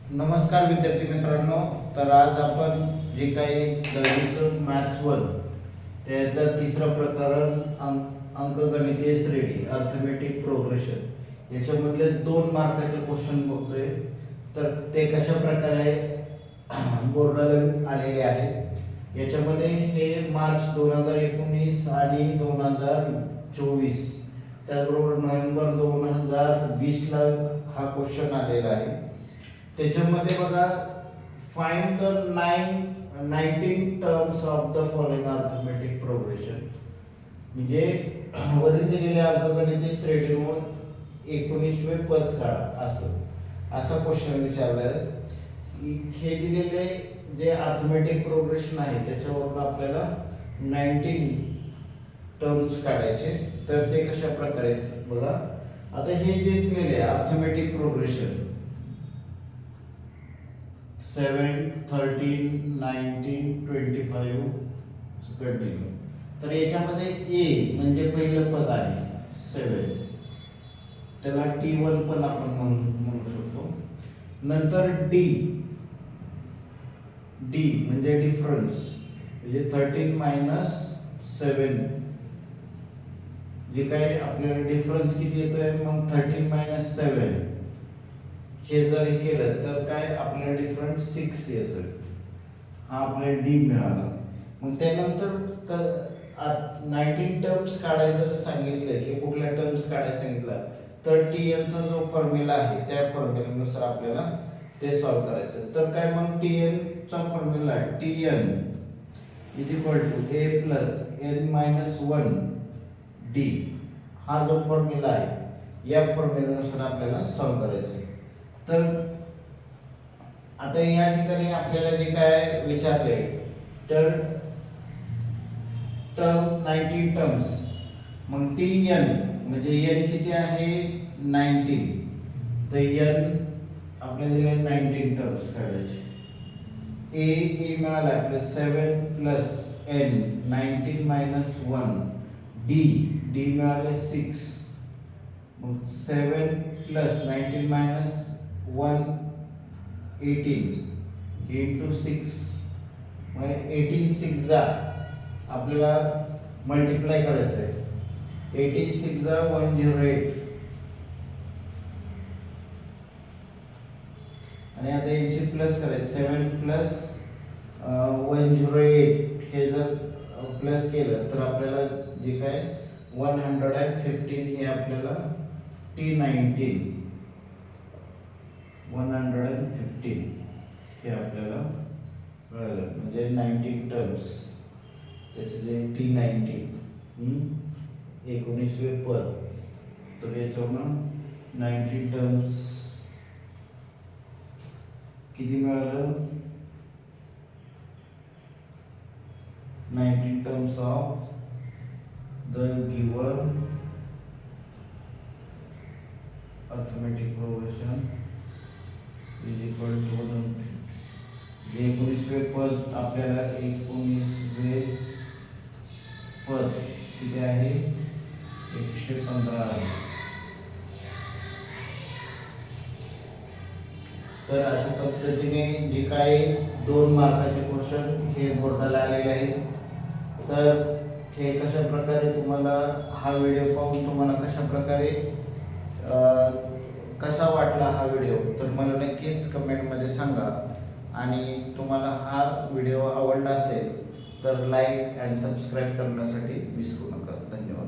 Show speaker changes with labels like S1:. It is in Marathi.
S1: नमस्कार विद्यार्थी मित्रांनो. तर आज आपण जे काही दहावीचं मॅथ्स 1 त्यातलं तिसरं प्रकरण अंकगणितीय श्रेणी अर्थमेटिक प्रोग्रेशन याच्यामधले 2 मार्काचे क्वेश्चन बघतोय. तर ते कशा प्रकारे बोर्डाला आलेले आहेत याच्यामध्ये हे मार्च 2019 आणि 2024 त्याचबरोबर नोव्हेंबर 2020 ला हा क्वेश्चन आलेला आहे. त्याच्यामध्ये बघा, find the 19 terms of the following arithmetic progression, म्हणजे वरील दिलेल्या अंकगणितीय श्रेणीवर 19वे पद काढा असा क्वेश्चन विचारलाय. हे दिलेले जे अर्थमेटिक प्रोग्रेशन आहे त्याच्यावरून आपल्याला 19 टर्म्स काढायचे. तर ते कशा प्रकारे बघा. आता हे जे दिलेले अर्थमेटिक प्रोग्रेशन 7, 13, 19, 25 कंटिन्यू. तर याच्यामध्ये ए म्हणजे पहिलं पद आहे 7, त्याला T1 पण आपण म्हणू शकतो. नंतर डी म्हणजे डिफरन्स, म्हणजे 13 - 7 जे काय आपल्याला डिफरन्स किती येतोय, मग 13 - 7 हे जर हे केलं तर काय आपल्याला डिफरन्स 6 येतोय. हा आपल्याला डी मिळाला. मग त्यानंतर 19 टर्म्स काढायचं सांगितलं की कुठल्या टर्म्स काढायला सांगितलं तर TN चा जो फॉर्म्युला आहे त्या फॉर्म्युल्यानुसार आपल्याला ते सॉल्व करायचं. तर काय मग TN चा फॉर्म्युला आहे TN = A + n - 1 D. हा जो फॉर्म्युला आहे या फॉर्म्युल्यानुसार आपल्याला सॉल्व करायचं. तर आता या ठिकाणी आपल्याला जे काय विचारले तर 19 टर्म्स, मग TN म्हणजे n किती आहे 19. तर n आपल्याला दिले 19 टर्म्स काढायचे. ए मिळाला आपल्याला 7 + n 19 - 1 D मिळाले 6. मग 7 + 19 - 1 18 into 6 म्हणजे 18 6 जा आपल्याला मल्टिप्लाय करायचं आहे. 18 6 जा 108 आणि आता यांची प्लस करायचं. 7 + 108 हे जर प्लस केलं तर आपल्याला जे काय 115 हे आपल्याला T19 115 हे आपल्याला मिळालं, म्हणजे 19 टर्म्स त्याचे जे T19 19वे पद. तर याच्यावरून 19 टर्म्स किती मिळालं 19 terms of the given arithmetic progression = 19वे पद आपल्याला 19वे पद किती आहे 115 आहे. तर अशा पद्धतीने जे काही 2 मार्काचे क्वेश्चन हे बोर्डाला आलेले आहेत. तर हे कशा प्रकारे तुम्हाला हा व्हिडिओ पाहून तुम्हाला कशा प्रकारे कसा वाटला हा व्हिडिओ तर मला नक्कीच कमेंटमध्ये सांगा. आणि तुम्हाला हा व्हिडिओ आवडला असेल तर लाईक आणि सबस्क्राईब करण्यासाठी विसरू नका. धन्यवाद.